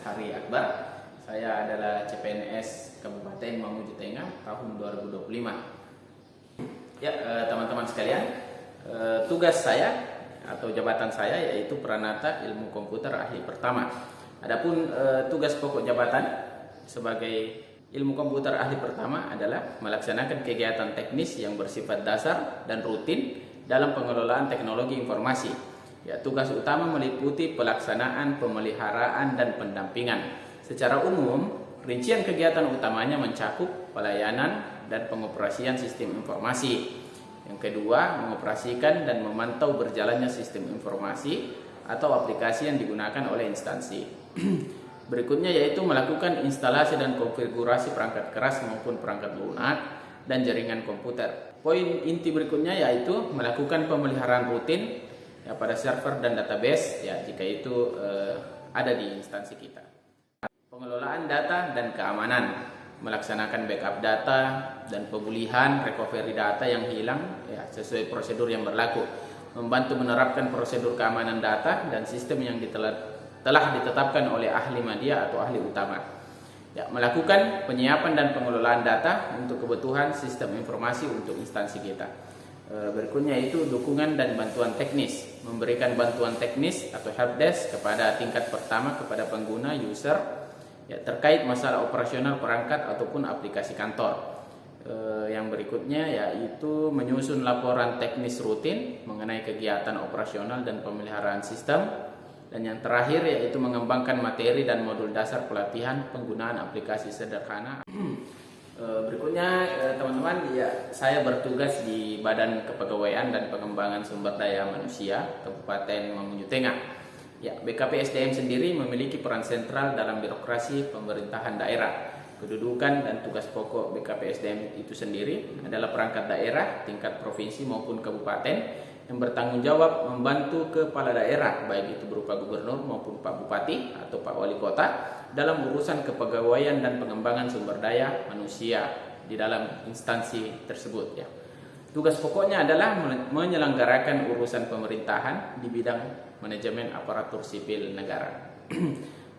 Hari Akbar. Saya adalah CPNS Kabupaten Mamuju Tengah tahun 2025. Ya, teman-teman sekalian, tugas saya atau jabatan saya yaitu Pranata Ilmu Komputer Ahli Pertama. Adapun tugas pokok jabatan sebagai Ilmu Komputer Ahli Pertama adalah melaksanakan kegiatan teknis yang bersifat dasar dan rutin dalam pengelolaan teknologi informasi. Ya, tugas utama meliputi pelaksanaan, pemeliharaan, dan pendampingan. Secara umum, rincian kegiatan utamanya mencakup pelayanan dan pengoperasian sistem informasi. Yang kedua, mengoperasikan dan memantau berjalannya sistem informasi atau aplikasi yang digunakan oleh instansi. Berikutnya yaitu melakukan instalasi dan konfigurasi perangkat keras maupun perangkat lunak dan jaringan komputer. Poin inti berikutnya yaitu melakukan pemeliharaan rutin ya, pada server dan database ya, jika itu ada di instansi kita. Pengelolaan data dan keamanan, melaksanakan backup data dan pemulihan recovery data yang hilang ya, sesuai prosedur yang berlaku, membantu menerapkan prosedur keamanan data dan sistem yang telah ditetapkan oleh ahli media atau ahli utama. Ya, melakukan penyiapan dan pengelolaan data untuk kebutuhan sistem informasi untuk instansi kita. Berikutnya itu dukungan dan bantuan teknis, memberikan bantuan teknis atau helpdesk kepada tingkat pertama kepada pengguna user ya, terkait masalah operasional perangkat ataupun aplikasi kantor. Yang berikutnya yaitu menyusun laporan teknis rutin mengenai kegiatan operasional dan pemeliharaan sistem. Dan yang terakhir yaitu mengembangkan materi dan modul dasar pelatihan penggunaan aplikasi sederhana. Berikutnya teman-teman, ya, saya bertugas di Badan Kepegawaian dan Pengembangan Sumber Daya Manusia Kabupaten Mamuju Tengah. Ya, BKP/SDM sendiri memiliki peran sentral dalam birokrasi pemerintahan daerah. Kedudukan dan tugas pokok BKP/SDM itu sendiri adalah perangkat daerah tingkat provinsi maupun kabupaten yang bertanggung jawab membantu kepala daerah, baik itu berupa gubernur maupun Pak Bupati atau Pak Wali Kota, dalam urusan kepegawaian dan pengembangan sumber daya manusia di dalam instansi tersebut. Ya. Tugas pokoknya adalah menyelenggarakan urusan pemerintahan di bidang manajemen aparatur sipil negara.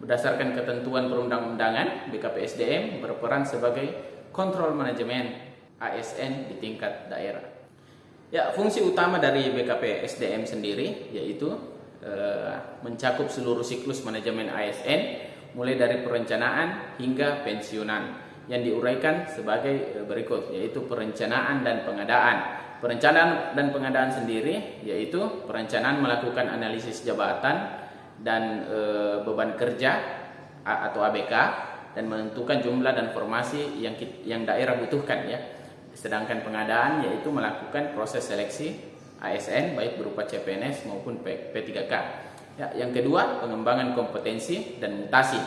Berdasarkan ketentuan perundang-undangan, BKP/SDM berperan sebagai kontrol manajemen ASN di tingkat daerah. Ya, fungsi utama dari BKP/SDM sendiri yaitu mencakup seluruh siklus manajemen ASN mulai dari perencanaan hingga pensiunan yang diuraikan sebagai berikut, yaitu perencanaan dan pengadaan. Perencanaan dan pengadaan sendiri yaitu perencanaan melakukan analisis jabatan dan beban kerja atau ABK dan menentukan jumlah dan formasi yang daerah butuhkan ya. Sedangkan pengadaan yaitu melakukan proses seleksi ASN baik berupa CPNS maupun P3K. Ya, yang kedua, pengembangan kompetensi dan mutasi.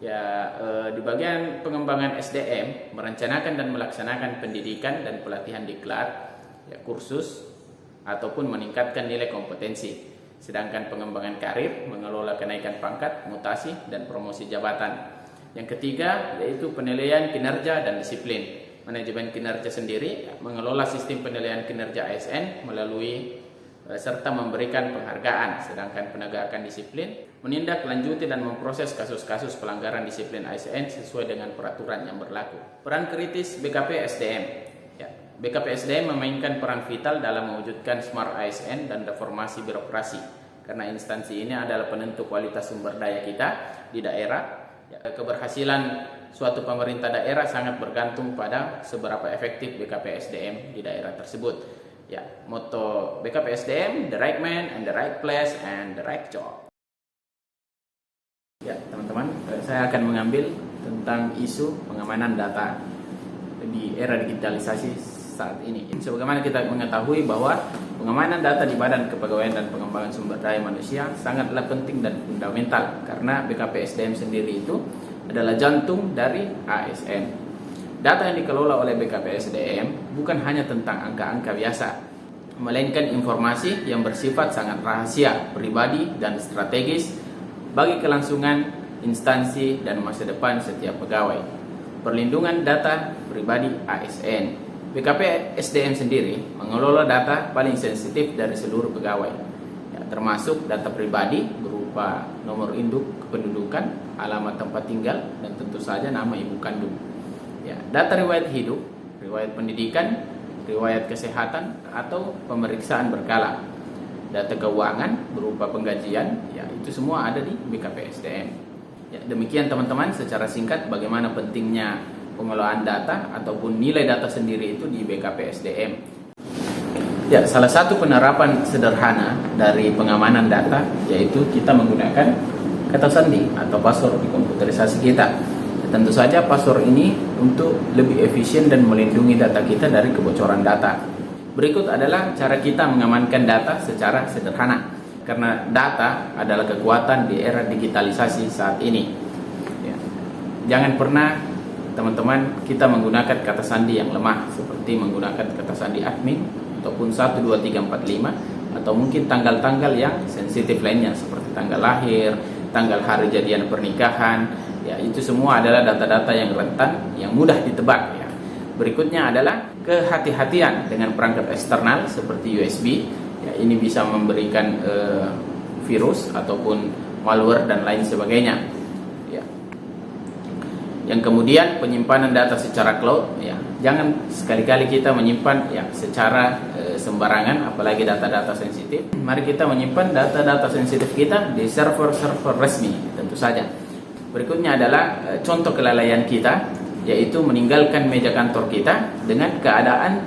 Ya, di bagian pengembangan SDM merencanakan dan melaksanakan pendidikan dan pelatihan diklat, ya, kursus ataupun meningkatkan nilai kompetensi. Sedangkan pengembangan karir mengelola kenaikan pangkat, mutasi dan promosi jabatan. Yang ketiga yaitu penilaian kinerja dan disiplin. Manajemen kinerja sendiri mengelola sistem penilaian kinerja ASN melalui serta memberikan penghargaan, sedangkan penegakan disiplin menindaklanjuti dan memproses kasus-kasus pelanggaran disiplin ASN sesuai dengan peraturan yang berlaku. Peran kritis BKP/SDM. Ya, BKP/SDM memainkan peran vital dalam mewujudkan smart ASN dan reformasi birokrasi, karena instansi ini adalah penentu kualitas sumber daya kita di daerah. Ya, keberhasilan suatu pemerintah daerah sangat bergantung pada seberapa efektif BKP/SDM di daerah tersebut. Ya, moto BKP/SDM, the right man and the right place and the right job. Ya, teman-teman, saya akan mengambil tentang isu pengamanan data di era digitalisasi saat ini. Sebagaimana kita mengetahui bahwa pengamanan data di Badan Kepegawaian dan Pengembangan Sumber Daya Manusia sangatlah penting dan fundamental, karena BKP/SDM sendiri itu adalah jantung dari ASN. Data yang dikelola oleh BKP/SDM bukan hanya tentang angka-angka biasa, melainkan informasi yang bersifat sangat rahasia, pribadi, dan strategis bagi kelangsungan instansi dan masa depan setiap pegawai. Perlindungan data pribadi ASN. BKP/SDM sendiri mengelola data paling sensitif dari seluruh pegawai, ya, termasuk data pribadi berupa nomor induk, kependudukan, alamat tempat tinggal, dan tentu saja nama ibu kandung. Ya, data riwayat hidup, riwayat pendidikan, riwayat kesehatan, atau pemeriksaan berkala. Data keuangan berupa penggajian, ya itu semua ada di BKPSDM. Ya, demikian teman-teman secara singkat bagaimana pentingnya pengelolaan data ataupun nilai data sendiri itu di BKPSDM. Ya, salah satu penerapan sederhana dari pengamanan data yaitu kita menggunakan kata sandi atau password di komputerisasi kita. Ya, tentu saja password ini untuk lebih efisien dan melindungi data kita dari kebocoran data. Berikut adalah cara kita mengamankan data secara sederhana, karena data adalah kekuatan di era digitalisasi saat ini. Ya, jangan pernah teman-teman kita menggunakan kata sandi yang lemah seperti menggunakan kata sandi admin ataupun 1, 2, 3, 4, 5, atau mungkin tanggal-tanggal yang sensitif lainnya seperti tanggal lahir, tanggal hari jadian pernikahan. Ya, itu semua adalah data-data yang rentan, yang mudah ditebak. Ya. Berikutnya adalah kehati-hatian dengan perangkat eksternal seperti USB. Ya, ini bisa memberikan virus ataupun malware dan lain sebagainya. Ya. Yang kemudian penyimpanan data secara cloud. Ya, jangan sekali-kali kita menyimpan ya secara sembarangan, apalagi data-data sensitif. Mari kita menyimpan data-data sensitif kita di server-server resmi, tentu saja. Berikutnya adalah contoh kelalaian kita, yaitu meninggalkan meja kantor kita dengan keadaan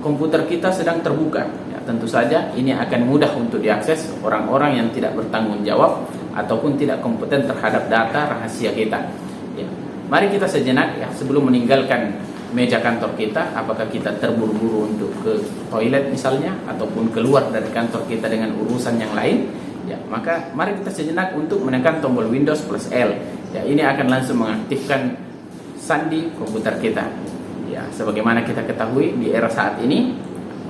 komputer kita sedang terbuka. Ya, tentu saja ini akan mudah untuk diakses orang-orang yang tidak bertanggung jawab ataupun tidak kompeten terhadap data rahasia kita. Ya, mari kita sejenak ya sebelum meninggalkan meja kantor kita, apakah kita terburu-buru untuk ke toilet misalnya ataupun keluar dari kantor kita dengan urusan yang lain, ya maka mari kita sejenak untuk menekan tombol Windows plus L. Ya, ini akan langsung mengaktifkan sandi komputer kita. Ya, sebagaimana kita ketahui di era saat ini,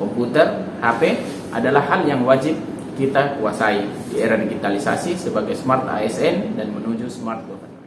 komputer, HP adalah hal yang wajib kita kuasai di era digitalisasi sebagai smart ASN dan menuju smart government.